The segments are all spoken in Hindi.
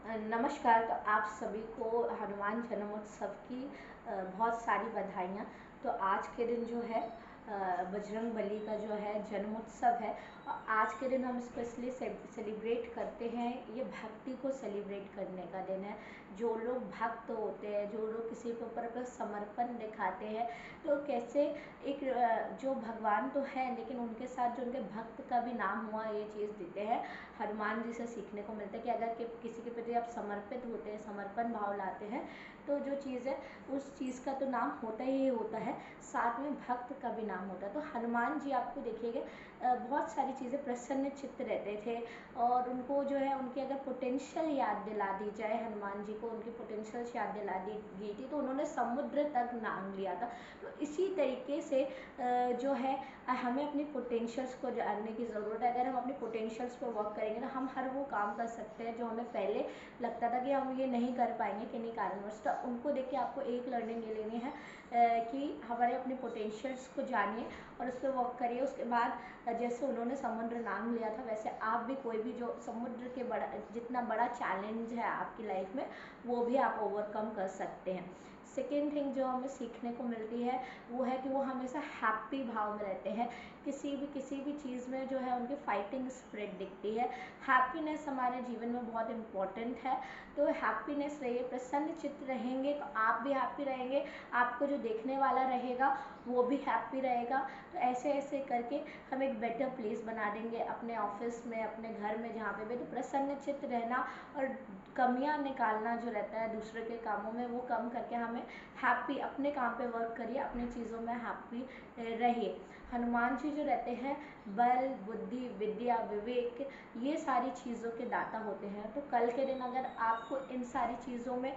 नमस्कार। तो आप सभी को हनुमान जन्मोत्सव की बहुत सारी बधाइयाँ। तो आज के दिन जो है बजरंग बली का जो है जन्मोत्सव है और आज के दिन हम इसको इसलिए सेलिब्रेट करते हैं, ये भक्ति को सेलिब्रेट करने का दिन है। जो लोग भक्त होते हैं, जो लोग किसी के ऊपर अपना समर्पण दिखाते हैं, तो कैसे एक जो भगवान तो है लेकिन उनके साथ जो उनके भक्त का भी नाम हुआ, ये चीज़ देते हैं। हनुमान जी से सीखने को मिलता है कि अगर किसी के प्रति आप समर्पित होते हैं, समर्पण भाव लाते हैं, तो जो चीज़ है उस चीज़ का तो नाम होता ही होता है, साथ में भक्त का भी नाम होता है। तो हनुमान जी आपको देखिएगा बहुत सारी चीज़ें प्रसन्न चित्त रहते थे और उनको जो है उनकी अगर पोटेंशियल याद दिला दी जाए, हनुमान जी को उनकी पोटेंशियल याद दिला दी गई थी तो उन्होंने समुद्र तक नाम लिया था। तो इसी तरीके से जो है हमें अपनी पोटेंशियल्स को जानने की ज़रूरत है। अगर हम अपनी पोटेंशियल्स पर वर्क करेंगे तो हम हर वो काम कर सकते हैं जो हमें पहले लगता था कि हम ये नहीं कर पाएंगे किन्हीं कारणवश। तो उनको देख के आपको एक लर्निंग ये लेनी है कि हमारे अपने पोटेंशियल्स को जानिए और उस पर वर्क करिए। उसके बाद जैसे उन्होंने समुद्र नाम लिया था, वैसे आप भी कोई भी जो समुद्र के बड़ा जितना बड़ा चैलेंज है आपकी लाइफ में, वो भी आप ओवरकम कर सकते हैं। सेकेंड थिंग जो हमें सीखने को मिलती है वो है कि वो हमेशा हैप्पी भाव में रहते हैं। किसी भी चीज़ में जो है उनकी फाइटिंग स्पिरिट दिखती है। हैप्पीनेस हमारे जीवन में बहुत इम्पॉर्टेंट है। तो हैप्पीनेस रहिए, प्रसन्न चित्त रहेंगे तो आप भी हैप्पी रहेंगे, आपको जो देखने वाला रहेगा वो भी हैप्पी रहेगा। तो ऐसे ऐसे करके हम एक बेटर प्लेस बना देंगे अपने ऑफिस में, अपने घर में, जहाँ पे भी। तो प्रसन्न चित्त रहना और कमियां निकालना जो रहता है दूसरे के कामों में, वो कम करके हमें हैप्पी अपने काम पे वर्क करिए, अपनी चीज़ों में हैप्पी रहिए। हनुमान जी जो रहते हैं बल, बुद्धि, विद्या, विवेक, ये सारी चीज़ों के दाता होते हैं। तो कल के दिन अगर आपको इन सारी चीज़ों में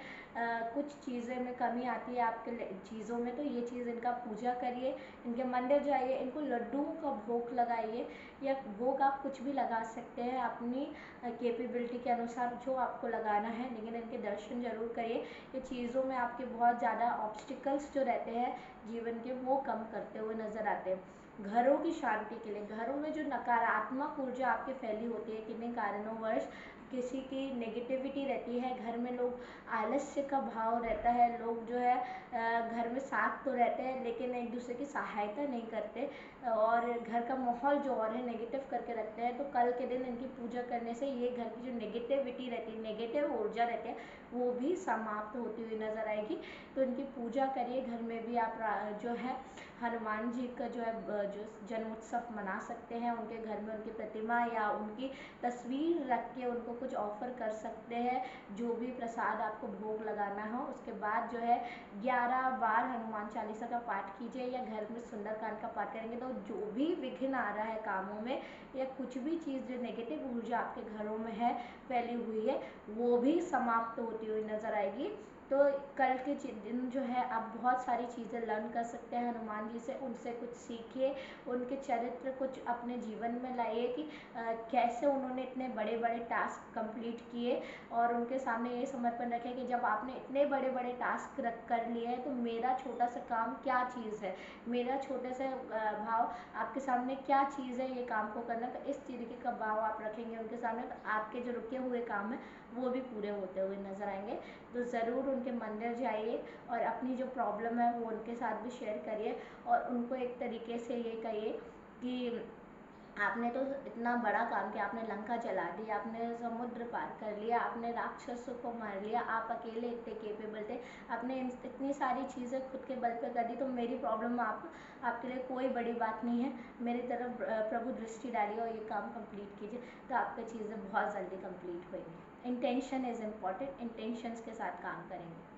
कुछ चीज़ें में कमी आती है आपके चीज़ों में, तो ये चीज़ इनका पूजा करिए, इनके मंदिर जाइए, इनको लड्डुओं का भोग लगाइए या भोग आप कुछ भी लगा सकते हैं अपनी कैपेबिलिटी के अनुसार जो आपको लगाना है, लेकिन इनके दर्शन जरूर करिए। ये चीज़ों में आपके बहुत ज़्यादा ऑब्स्टिकल्स जो रहते हैं जीवन के, वो कम करते हुए नज़र आते हैं। घरों की शांति के लिए, घरों में जो नकारात्मक ऊर्जा आपकी फैली होती है किन्हीं कारणोंवश, किसी की नेगेटिविटी रहती है, घर में लोग आलस्य का भाव रहता है, लोग जो है घर में साथ तो रहते हैं लेकिन एक दूसरे की सहायता नहीं करते और घर का माहौल जो और है नेगेटिव करके रखते हैं। तो कल के दिन इनकी पूजा करने से ये घर की जो नेगेटिविटी रहती है, नेगेटिव ऊर्जा रहती है, वो भी समाप्त होती हुई नज़र आएगी। तो इनकी पूजा करिए। घर में भी आप जो है हनुमान जी का जो है जो जन्मोत्सव मना सकते हैं। उनके घर में उनकी प्रतिमा या उनकी तस्वीर रख के उनको कुछ ऑफर कर सकते हैं, जो भी प्रसाद आपको भोग लगाना हो। उसके बाद जो है 11 बार हनुमान चालीसा का पाठ कीजिए या घर में सुंदरकांड का पाठ करेंगे तो जो भी विघ्न आ रहा है कामों में या कुछ भी चीज़ जो नेगेटिव ऊर्जा आपके घरों में है फैली हुई है, वो भी समाप्त होती हुई नजर आएगी। तो कल के दिन जो है आप बहुत सारी चीज़ें लर्न कर सकते हैं हनुमान जी से, उनसे कुछ सीखिए, उनके चरित्र कुछ अपने जीवन में लाइए कि कैसे उन्होंने इतने बड़े बड़े टास्क कंप्लीट किए और उनके सामने ये समर्पण रखें कि जब आपने इतने बड़े बड़े टास्क रख कर लिए हैं तो मेरा छोटा सा काम क्या चीज़ है, मेरा छोटे से भाव आपके सामने क्या चीज़ है ये काम को करना। तो इस तरीके का भाव आप रखेंगे उनके सामने तो आपके जो रुके हुए काम हैं वो भी पूरे होते हुए नजर आएंगे। तो ज़रूर उनके मंदिर जाइए और अपनी जो प्रॉब्लम है वो उनके साथ भी शेयर करिए और उनको एक तरीके से ये कहिए कि आपने तो इतना बड़ा काम किया, आपने लंका जला दी, आपने समुद्र पार कर लिया, आपने राक्षसों को मार लिया, आप अकेले इतने केपेबल थे, आपने इतनी सारी चीज़ें खुद के बल पे कर दी, तो मेरी प्रॉब्लम आपके लिए कोई बड़ी बात नहीं है। मेरी तरफ प्रभु दृष्टि डालिए और ये काम कंप्लीट कीजिए, तो आपकी चीज़ें बहुत जल्दी कंप्लीट होंगी। इंटेंशन इज़ इम्पॉर्टेंट, इंटेंशंस के साथ काम करेंगे।